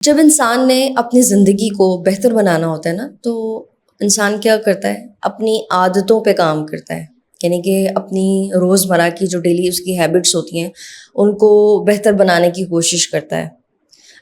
جب انسان نے اپنی زندگی کو بہتر بنانا ہوتا ہے نا، تو انسان کیا کرتا ہے؟ اپنی عادتوں پہ کام کرتا ہے، یعنی کہ اپنی روزمرہ کی جو ڈیلی اس کی ہیبٹس ہوتی ہیں ان کو بہتر بنانے کی کوشش کرتا ہے،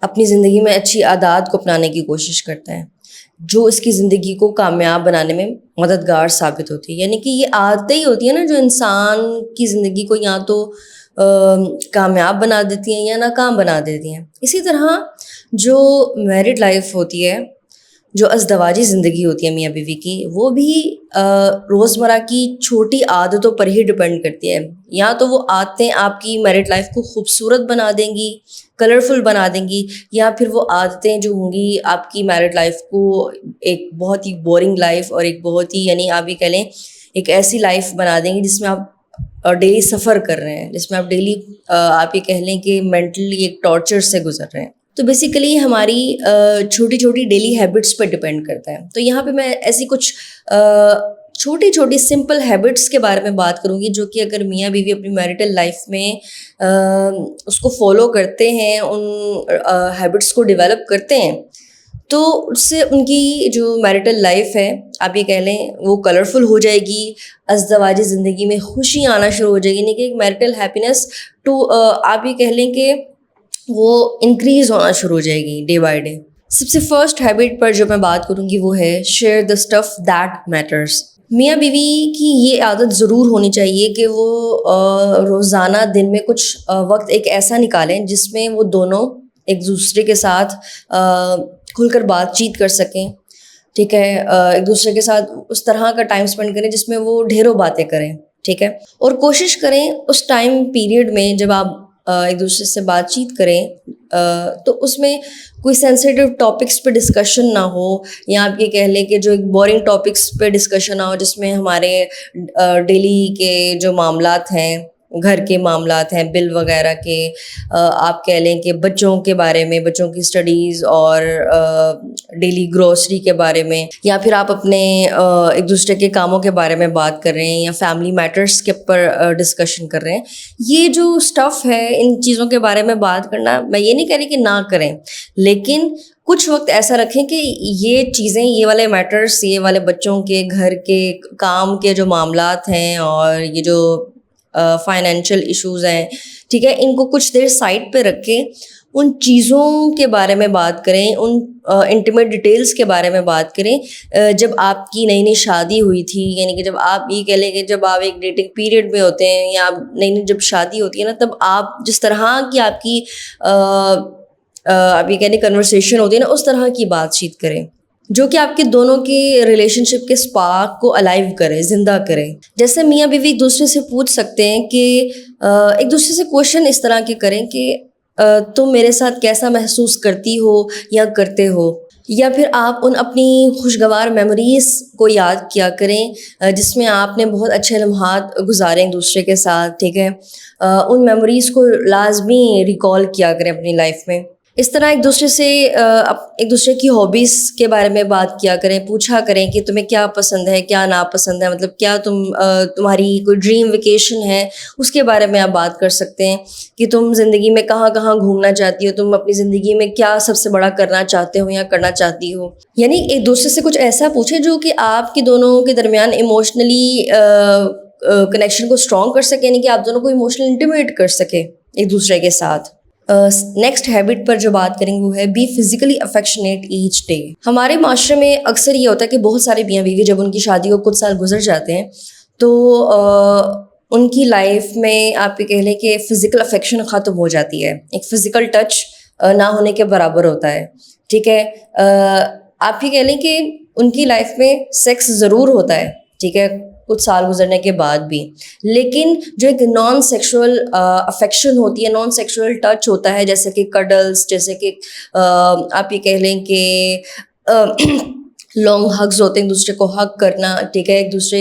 اپنی زندگی میں اچھی عادات کو اپنانے کی کوشش کرتا ہے جو اس کی زندگی کو کامیاب بنانے میں مددگار ثابت ہوتی ہے۔ یعنی کہ یہ عادتیں ہی ہوتی ہیں نا جو انسان کی زندگی کو یا تو کامیاب بنا دیتی ہیں یا ناکام بنا دیتی ہیں۔ اسی طرح جو میرڈ لائف ہوتی ہے، جو ازدواجی زندگی ہوتی ہے میاں بیوی کی، وہ بھی روزمرہ کی چھوٹی عادتوں پر ہی ڈپینڈ کرتی ہے۔ یا تو وہ عادتیں آپ کی میرڈ لائف کو خوبصورت بنا دیں گی، کلرفل بنا دیں گی، یا پھر وہ عادتیں جو ہوں گی آپ کی میرڈ لائف کو ایک بہت ہی بورنگ لائف اور ایک بہت ہی، یعنی آپ یہ کہہ لیں ایک ایسی لائف بنا دیں گی جس میں آپ ڈیلی سفر کر رہے ہیں، جس میں آپ ڈیلی آپ یہ کہہ لیں کہ مینٹلی ایک ٹارچر سے گزر رہے ہیں۔ تو بیسیکلی ہماری چھوٹی چھوٹی ڈیلی ہیبٹس پہ ڈپینڈ کرتا ہے۔ تو یہاں پہ میں ایسی کچھ چھوٹی چھوٹی سمپل ہیبٹس کے بارے میں بات کروں گی جو کہ اگر میاں بیوی اپنی میریٹل لائف میں اس کو فالو کرتے ہیں، ان ہیبٹس کو ڈیولپ کرتے ہیں، تو اس سے ان کی جو میریٹل لائف ہے آپ یہ کہہ لیں وہ کلرفل ہو جائے گی، ازدواجی زندگی میں خوشی آنا شروع ہو جائے گی، یعنی کہ ایک میریٹل ہیپینس ٹو آپ یہ کہہ لیں کہ وہ انکریز ہونا شروع ہو جائے گی ڈے بائی ڈے۔ سب سے فرسٹ ہیبٹ پر جو میں بات کروں گی وہ ہے share the stuff that matters. میاں بیوی کی یہ عادت ضرور ہونی چاہیے کہ وہ روزانہ دن میں کچھ وقت ایک ایسا نکالیں جس میں وہ دونوں ایک دوسرے کے ساتھ کھل کر بات چیت کر سکیں، ٹھیک ہے، ایک دوسرے کے ساتھ اس طرح کا ٹائم اسپینڈ کریں جس میں وہ ڈھیروں باتیں کریں، ٹھیک ہے، اور کوشش کریں اس ٹائم پیریڈ میں جب آپ ایک دوسرے سے بات چیت کریں تو اس میں کوئی سینسیٹیو ٹاپکس پہ ڈسکشن نہ ہو، یا آپ یہ کہہ لیں کہ جو ایک بورنگ ٹاپکس پہ ڈسکشن نہ ہو جس میں ہمارے ڈیلی کے جو معاملات ہیں، گھر کے معاملات ہیں، بل وغیرہ کے، آپ کہہ لیں کہ بچوں کے بارے میں، بچوں کی اسٹڈیز اور ڈیلی گروسری کے بارے میں، یا پھر آپ اپنے ایک دوسرے کے کاموں کے بارے میں بات کر رہے ہیں یا فیملی میٹرز کے اوپر ڈسکشن کر رہے ہیں۔ یہ جو اسٹف ہے، ان چیزوں کے بارے میں بات کرنا، میں یہ نہیں کہہ رہی کہ نہ کریں، لیکن کچھ وقت ایسا رکھیں کہ یہ چیزیں، یہ والے میٹرز، یہ والے بچوں کے، گھر کے کام کے جو معاملات ہیں اور یہ جو فائنینشیل ایشوز ہیں، ٹھیک ہے، ان کو کچھ دیر سائڈ پہ رکھ کے ان چیزوں کے بارے میں بات کریں، ان انٹیمیٹ ڈیٹیلز کے بارے میں بات کریں جب آپ کی نئی نئی شادی ہوئی تھی، یعنی کہ جب آپ یہ کہہ لیں کہ جب آپ ایک ڈیٹنگ پیریڈ میں ہوتے ہیں یا نئی نئی جب شادی ہوتی ہے نا، تب آپ جس طرح کی آپ کی آپ یہ کہہ لیں کنورسیشن ہوتی ہے نا، اس طرح کی بات چیت کریں جو کہ آپ کے دونوں کی ریلیشن شپ کے سپارک کو الائیو کرے، زندہ کرے۔ جیسے میاں بیوی ایک دوسرے سے پوچھ سکتے ہیں کہ ایک دوسرے سے کویشچن اس طرح کے کریں کہ تم میرے ساتھ کیسا محسوس کرتی ہو یا کرتے ہو، یا پھر آپ ان اپنی خوشگوار میموریز کو یاد کیا کریں جس میں آپ نے بہت اچھے لمحات گزارے ایک دوسرے کے ساتھ، ٹھیک ہے، ان میموریز کو لازمی ریکال کیا کریں اپنی لائف میں۔ اس طرح ایک دوسرے سے ایک دوسرے کی ہابیز کے بارے میں بات کیا کریں، پوچھا کریں کہ تمہیں کیا پسند ہے، کیا ناپسند ہے، مطلب کیا تمہاری کوئی ڈریم ویکیشن ہے، اس کے بارے میں آپ بات کر سکتے ہیں کہ تم زندگی میں کہاں کہاں گھومنا چاہتی ہو، تم اپنی زندگی میں کیا سب سے بڑا کرنا چاہتے ہو یا کرنا چاہتی ہو۔ یعنی ایک دوسرے سے کچھ ایسا پوچھیں جو کہ آپ کے دونوں کے درمیان ایموشنلی کنیکشن کو اسٹرانگ کر سکے، یعنی کہ آپ دونوں کو ایموشنل انٹیمیٹ کر سکے ایک دوسرے کے ساتھ۔ نیکسٹ ہیبٹ پر جو بات کریں گے وہ ہے be physically affectionate each day. ہمارے معاشرے میں اکثر یہ ہوتا ہے کہ بہت سارے میاں بیوی جب ان کی شادی کو کچھ سال گزر جاتے ہیں تو ان کی لائف میں آپ یہ کہہ لیں کہ فزیکل افیکشن ختم ہو جاتی ہے، ایک فزیکل ٹچ نہ ہونے کے برابر ہوتا ہے، ٹھیک ہے، آپ یہ کہہ لیں کہ ان کی لائف میں سیکس ضرور ہوتا ہے، ٹھیک ہے، کچھ سال گزرنے کے بعد بھی، لیکن جو ایک نان سیکشول افیکشن ہوتی ہے، نان سیکشول ٹچ ہوتا ہے، جیسے کہ کڈلز، جیسے کہ آپ یہ کہہ لیں کہ لانگ ہگز ہوتے ہیں، ایک دوسرے کو ہگ کرنا، ٹھیک ہے، ایک دوسرے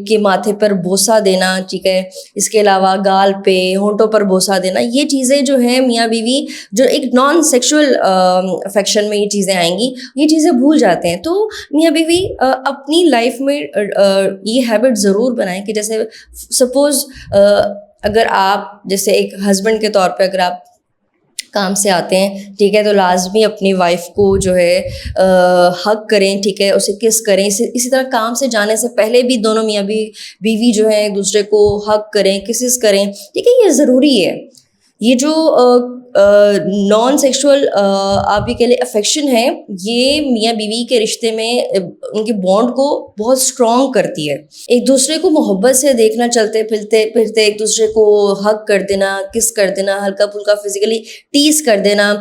کے ماتھے پر بوسہ دینا، ٹھیک ہے، اس کے علاوہ گال پہ، ہونٹوں پر بوسہ دینا، یہ چیزیں جو ہیں میاں بیوی جو ایک نان سیکشول افیکشن میں یہ چیزیں آئیں گی، یہ چیزیں بھول جاتے ہیں۔ تو میاں بیوی اپنی لائف میں یہ ہیبٹ ضرور بنائیں کہ جیسے سپوز اگر آپ جیسے ایک ہسبینڈ کے طور پہ اگر آپ کام سے آتے ہیں ٹھیک ہے تو لازمی اپنی وائف کو جو ہے حق کریں ٹھیک ہے, اسے کس کریں. اسی طرح کام سے جانے سے پہلے بھی دونوں میاں بیوی جو ہے ایک دوسرے کو حق کریں, کسز کریں ٹھیک ہے. یہ ضروری ہے. یہ جو نان سیکشول آپ یہ کہہ لیں افیکشن ہے, یہ میاں بیوی کے رشتے میں ان کے بانڈ کو بہت اسٹرانگ کرتی ہے. ایک دوسرے کو محبت سے دیکھنا, چلتے پھرتے ایک دوسرے کو حق کر دینا, کس کر دینا, ہلکا پھلکا فزیکلی ٹیز کر دینا,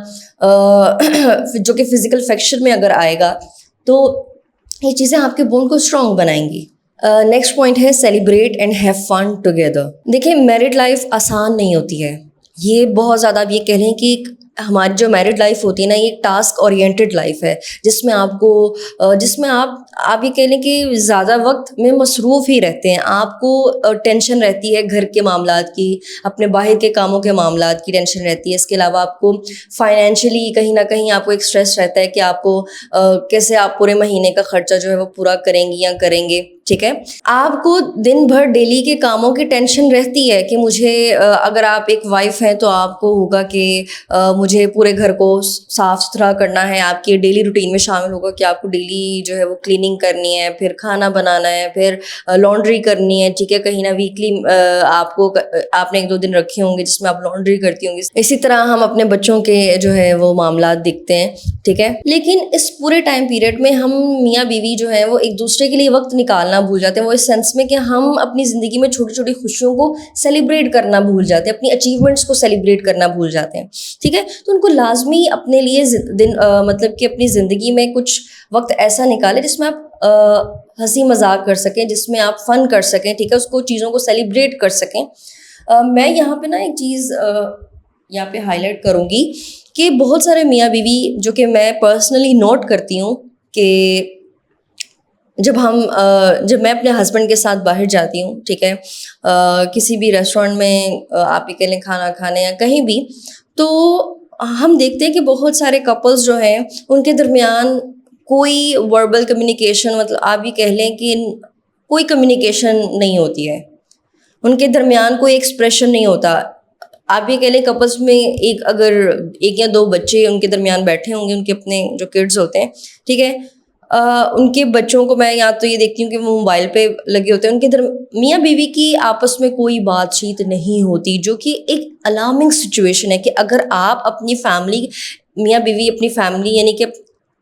جو کہ فزیکل افیکشن میں اگر آئے گا تو یہ چیزیں آپ کے بانڈ کو اسٹرانگ بنائیں گی. نیکسٹ پوائنٹ ہے celebrate and have fun together. دیکھیں میرڈ لائف آسان نہیں ہوتی ہے. یہ بہت زیادہ آپ یہ کہہ لیں کہ ہماری جو میرڈ لائف ہوتی ہے نا, یہ ایک ٹاسک اورینٹیڈ لائف ہے جس میں آپ یہ کہہ لیں کہ زیادہ وقت میں مصروف ہی رہتے ہیں. آپ کو ٹینشن رہتی ہے گھر کے معاملات کی, اپنے باہر کے کاموں کے معاملات کی ٹینشن رہتی ہے. اس کے علاوہ آپ کو فائنینشلی کہیں نہ کہیں آپ کو ایک اسٹریس رہتا ہے کہ آپ کو کیسے آپ پورے مہینے کا خرچہ جو ہے وہ پورا کریں گی یا کریں گے ٹھیک ہے. آپ کو دن بھر ڈیلی کے کاموں کی ٹینشن رہتی ہے کہ مجھے اگر آپ ایک وائف ہیں تو آپ کو ہوگا کہ مجھے پورے گھر کو صاف ستھرا کرنا ہے. آپ کے ڈیلی روٹین میں شامل ہوگا کہ آپ کو ڈیلی جو ہے وہ کلیننگ کرنی ہے, پھر کھانا بنانا ہے, پھر لانڈری کرنی ہے ٹھیک ہے. کہیں نہ ویکلی آپ نے 1-2 دن رکھے ہوں گے جس میں آپ لانڈری کرتی ہوں گی. اسی طرح ہم اپنے بچوں کے جو ہے وہ معاملات دیکھتے ہیں ٹھیک ہے. لیکن اس پورے ٹائم پیریڈ میں ہم میاں بیوی جو ہے وہ ایک دوسرے کے لیے وقت نکالنا بھول جاتے ہیں. وہ اس سینس میں کہ ہم اپنی زندگی میں چھوٹی چھوٹی خوشیوں کو سیلیبریٹ کرنا بھول جاتے ہیں, اپنی اچیومنٹس کو سیلیبریٹ کرنا بھول جاتے ہیں ٹھیک ہے. تو ان کو لازمی اپنے لیے مطلب کہ اپنی زندگی میں کچھ وقت ایسا نکالے جس میں آپ ہنسی مذاق کر سکیں, جس میں آپ فن کر سکیں ٹھیک ہے, اس کو چیزوں کو سیلیبریٹ کر سکیں. میں یہاں پہ نا ایک چیز یہاں پہ ہائی لائٹ کروں گی کہ بہت سارے میاں بیوی جو کہ میں پرسنلی نوٹ کرتی ہوں کہ جب میں اپنے ہسبینڈ کے ساتھ باہر جاتی ہوں ٹھیک ہے, کسی بھی ریسٹورینٹ میں آپ یہ کہہ لیں کھانا کھانے یا کہیں بھی, تو ہم دیکھتے ہیں کہ بہت سارے کپلز جو ہیں ان کے درمیان کوئی وربل کمیونیکیشن, مطلب آپ یہ کہہ لیں کہ کوئی کمیونیکیشن نہیں ہوتی ہے. ان کے درمیان کوئی ایکسپریشن نہیں ہوتا. آپ یہ کہہ لیں کپلس میں اگر 1 یا 2 بچے ان کے درمیان بیٹھے ہوں گے, ان کے اپنے جو کڈز ہوتے ہیں ٹھیک ہے, ان کے بچوں کو میں یا تو یہ دیکھتی ہوں کہ وہ موبائل پہ لگے ہوتے ہیں. ان کے میاں بیوی کی آپس میں کوئی بات چیت نہیں ہوتی, جو کہ ایک الارمنگ سچویشن ہے کہ اگر آپ اپنی فیملی, میاں بیوی اپنی فیملی یعنی کہ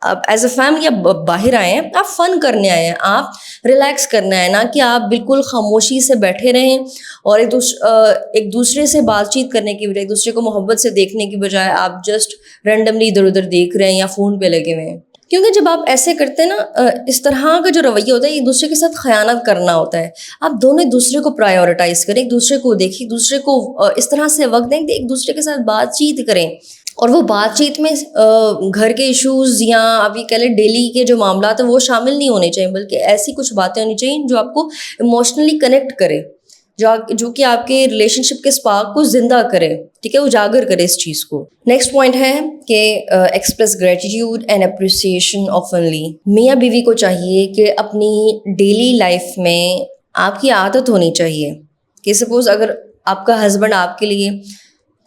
ایز اے فیملی آپ باہر آئے ہیں, آپ فن کرنے آئے ہیں, آپ ریلیکس کرنا ہے, نہ کہ آپ بالکل خاموشی سے بیٹھے رہیں اور ایک دوسرے سے بات چیت کرنے کی بجائے, ایک دوسرے کو محبت سے دیکھنے کی بجائے آپ جسٹ رینڈملی ادھر ادھر دیکھ رہے ہیں یا فون پہ لگے ہوئے ہیں. کیونکہ جب آپ ایسے کرتے ہیں نا, اس طرح کا جو رویہ ہوتا ہے ایک دوسرے کے ساتھ خیانت کرنا ہوتا ہے. آپ دونوں ایک دوسرے کو پرائیورٹائز کریں, ایک دوسرے کو دیکھیں, ایک دوسرے کو اس طرح سے وقت دیں کہ ایک دوسرے کے ساتھ بات چیت کریں. اور وہ بات چیت میں گھر کے ایشوز یا آپ یہ کہہ لیں ڈیلی کے جو معاملات ہیں وہ شامل نہیں ہونے چاہیے, بلکہ ایسی کچھ باتیں ہونی چاہیے جو آپ کو ایموشنلی کنیکٹ کرے, جو کہ آپ کے ریلیشن شپ کے اسپارک کو زندہ کرے ٹھیک ہے, اجاگر کرے اس چیز کو. نیکسٹ پوائنٹ ہے کہ express gratitude and appreciation openly. میاں بیوی کو چاہیے کہ اپنی ڈیلی لائف میں آپ کی عادت ہونی چاہیے کہ سپوز اگر آپ کا ہسبینڈ آپ کے لیے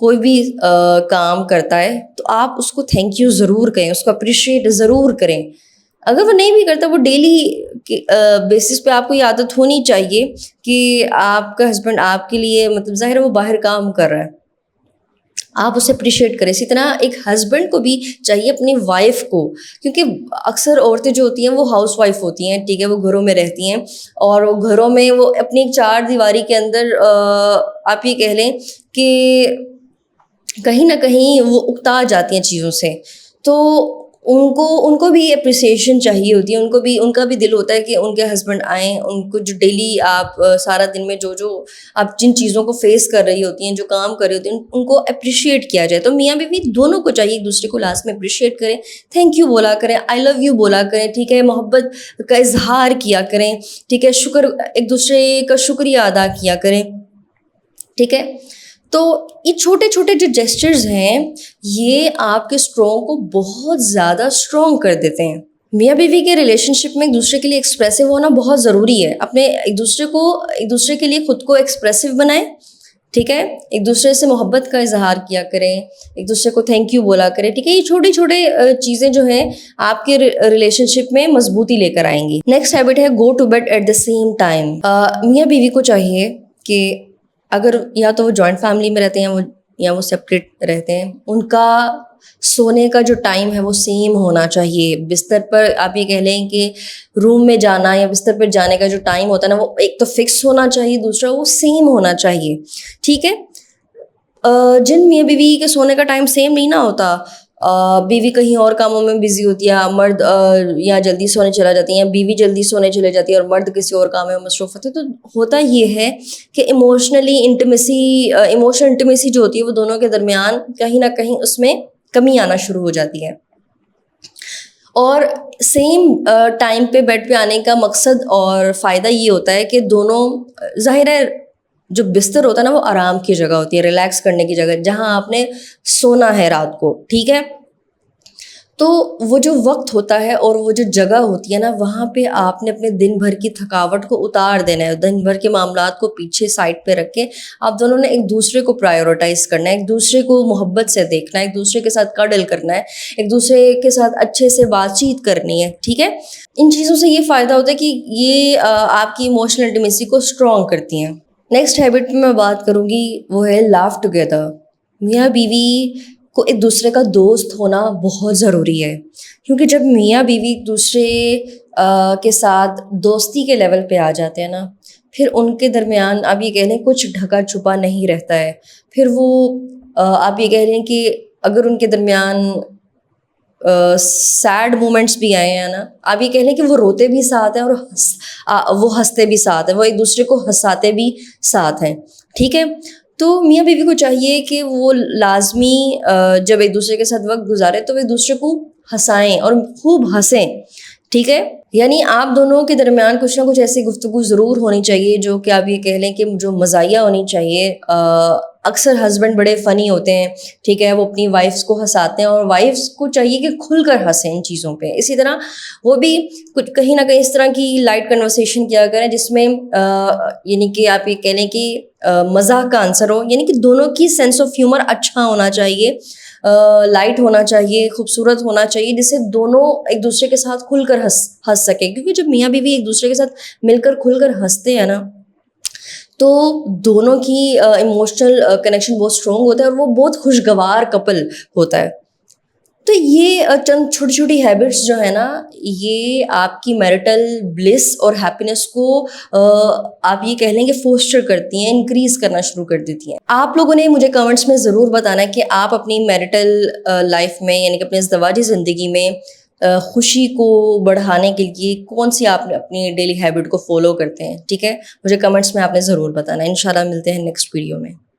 کوئی بھی کام کرتا ہے تو آپ اس کو تھینک یو ضرور کہیں, اس کو اپریشیٹ ضرور کریں. اگر وہ نہیں بھی کرتا, وہ ڈیلی بیسس پہ آپ کو یہ عادت ہونی چاہیے کہ آپ کا ہسبینڈ آپ کے لیے مطلب ظاہر ہے وہ باہر کام کر رہا ہے, آپ اسے اپریشیٹ کریں. اسی طرح ایک ہسبینڈ کو بھی چاہیے اپنی وائف کو, کیونکہ اکثر عورتیں جو ہوتی ہیں وہ ہاؤس وائف ہوتی ہیں ٹھیک ہے, وہ گھروں میں رہتی ہیں اور وہ گھروں میں وہ اپنی ایک 4 دیواری کے اندر آپ یہ کہہ لیں کہ کہیں نہ کہیں وہ اکتا جاتی ہیں چیزوں سے. تو ان کو بھی اپریسیشن چاہیے ہوتی ہے, ان کا بھی دل ہوتا ہے کہ ان کے ہسبینڈ آئیں, ان کو جو ڈیلی آپ سارا دن میں جو آپ جن چیزوں کو فیس کر رہی ہوتی ہیں, جو کام کر رہی ہوتی ہیں, ان کو اپریشیٹ کیا جائے. تو میاں بیوی دونوں کو چاہیے ایک دوسرے کو لاسٹ میں اپریشیٹ کریں, تھینک یو بولا کریں, آئی لو یو بولا کریں ٹھیک ہے, محبت کا اظہار کیا کریں ٹھیک ہے, ایک دوسرے کا شکریہ ادا کیا کریں ٹھیک ہے. تو یہ چھوٹے چھوٹے جو جیسچرز ہیں یہ آپ کے اسٹرانگ کو بہت زیادہ اسٹرانگ کر دیتے ہیں. میاں بیوی کے ریلیشن شپ میں ایک دوسرے کے لیے ایکسپریسو ہونا بہت ضروری ہے. اپنے ایک دوسرے کے لیے خود کو ایکسپریسو بنائیں ٹھیک ہے. ایک دوسرے سے محبت کا اظہار کیا کریں, ایک دوسرے کو تھینک یو بولا کریں. ٹھیک ہے, یہ چھوٹی چھوٹے چیزیں جو ہیں آپ کے ریلیشن شپ میں مضبوطی لے کر آئیں گی. نیکسٹ ہیبٹ ہے go to bed at the same time. میاں بیوی کو چاہیے کہ اگر یا تو وہ جوائنٹ فیملی میں رہتے ہیں یا وہ سپریٹ رہتے ہیں, ان کا سونے کا جو ٹائم ہے وہ سیم ہونا چاہیے. بستر پر آپ یہ کہہ لیں کہ روم میں جانا یا بستر پر جانے کا جو ٹائم ہوتا ہے نا, وہ ایک تو فکس ہونا چاہیے, دوسرا وہ سیم ہونا چاہیے. ٹھیک ہے. جن میاں بیوی کے سونے کا ٹائم سیم نہیں نہ ہوتا, بیوی کہیں اور کاموں میں بزی ہوتی ہے, مرد یا جلدی سونے چلا جاتی ہیں, بیوی جلدی سونے چلے جاتی ہے اور مرد کسی اور کام میں مصروف ہوتے ہیں, تو ہوتا یہ ہے کہ ایموشنل انٹیمیسی جو ہوتی ہے وہ دونوں کے درمیان کہیں نہ کہیں اس میں کمی آنا شروع ہو جاتی ہے. اور سیم ٹائم پہ بیڈ پہ آنے کا مقصد اور فائدہ یہ ہوتا ہے کہ دونوں, ظاہر ہے جو بستر ہوتا ہے نا وہ آرام کی جگہ ہوتی ہے, ریلیکس کرنے کی جگہ, جہاں آپ نے سونا ہے رات کو. ٹھیک ہے. تو وہ جو وقت ہوتا ہے اور وہ جو جگہ ہوتی ہے نا, وہاں پہ آپ نے اپنے دن بھر کی تھکاوٹ کو اتار دینا ہے, دن بھر کے معاملات کو پیچھے سائڈ پہ رکھ کے آپ دونوں نے ایک دوسرے کو پرائیورٹائز کرنا ہے, ایک دوسرے کو محبت سے دیکھنا ہے, ایک دوسرے کے ساتھ کڈل کرنا ہے, ایک دوسرے کے ساتھ اچھے سے بات چیت کرنی ہے. ٹھیک ہے. ان چیزوں سے یہ فائدہ ہوتا ہے کہ یہ آپ کی ایموشنل انٹیمیسی کو اسٹرانگ کرتی ہیں. نیکسٹ ہیبٹ میں بات کروں گی وہ ہے لاف ٹوگیدر. میاں بیوی کو ایک دوسرے کا دوست ہونا بہت ضروری ہے, کیونکہ جب میاں بیوی ایک دوسرے کے ساتھ دوستی کے لیول پہ آ جاتے ہیں نا, پھر ان کے درمیان آپ یہ کہہ لیں کچھ ڈھکا چھپا نہیں رہتا ہے. پھر وہ آپ یہ کہہ لیں کہ اگر ان کے درمیان سیڈ مومنٹس بھی آئے ہیں نا, آپ یہ کہہ لیں کہ وہ روتے بھی ساتھ ہیں اور وہ ہنستے بھی ساتھ ہیں, وہ ایک دوسرے کو ہنساتے بھی ساتھ ہیں. ٹھیک ہے. تو میاں بیوی کو چاہیے کہ وہ لازمی جب ایک دوسرے کے ساتھ وقت گزارے تو وہ ایک دوسرے کو ہنسائیں اور خوب ہنسیں. ٹھیک ہے. یعنی آپ دونوں کے درمیان کچھ نہ کچھ ایسی گفتگو ضرور ہونی چاہیے جو کہ آپ یہ کہہ لیں کہ جو مزاحیہ ہونی چاہیے. اکثر ہسبینڈ بڑے فنی ہوتے ہیں, ٹھیک ہے, وہ اپنی وائفس کو ہنساتے ہیں اور وائفس کو چاہیے کہ کھل کر ہنسیں ان چیزوں پہ. اسی طرح وہ بھی کچھ کہیں نہ کہیں اس طرح کی لائٹ کنورسیشن کیا کریں جس میں یعنی کہ آپ یہ کہہ لیں کہ مزاح کا آنسر ہو, یعنی کہ دونوں کی سینس آف ہیومر اچھا ہونا چاہیے, لائٹ ہونا چاہیے, خوبصورت ہونا چاہیے, جس سے دونوں ایک دوسرے کے ساتھ کھل کر ہنس سکیں. کیونکہ جب میاں بیوی ایک دوسرے کے ساتھ مل کر کھل کر ہنستے ہیں نا, تو دونوں کی ایموشنل کنیکشن بہت اسٹرانگ ہوتا ہے اور وہ بہت خوشگوار کپل ہوتا ہے. تو یہ چند چھوٹی چھوٹی ہیبٹس جو ہے نا, یہ آپ کی میرٹل بلس اور ہیپینس کو آپ یہ کہہ لیں کہ فوسٹر کرتی ہیں, انکریز کرنا شروع کر دیتی ہیں. آپ لوگوں نے مجھے کمنٹس میں ضرور بتانا ہے کہ آپ اپنی میرٹل لائف میں یعنی کہ اپنے ازدواجی زندگی میں خوشی کو بڑھانے کے لیے کون سی آپ اپنی ڈیلی ہیبٹ کو فالو کرتے ہیں. ٹھیک ہے. مجھے کمنٹس میں آپ نے ضرور بتانا ہے. انشاءاللہ ملتے ہیں نیکسٹ ویڈیو میں.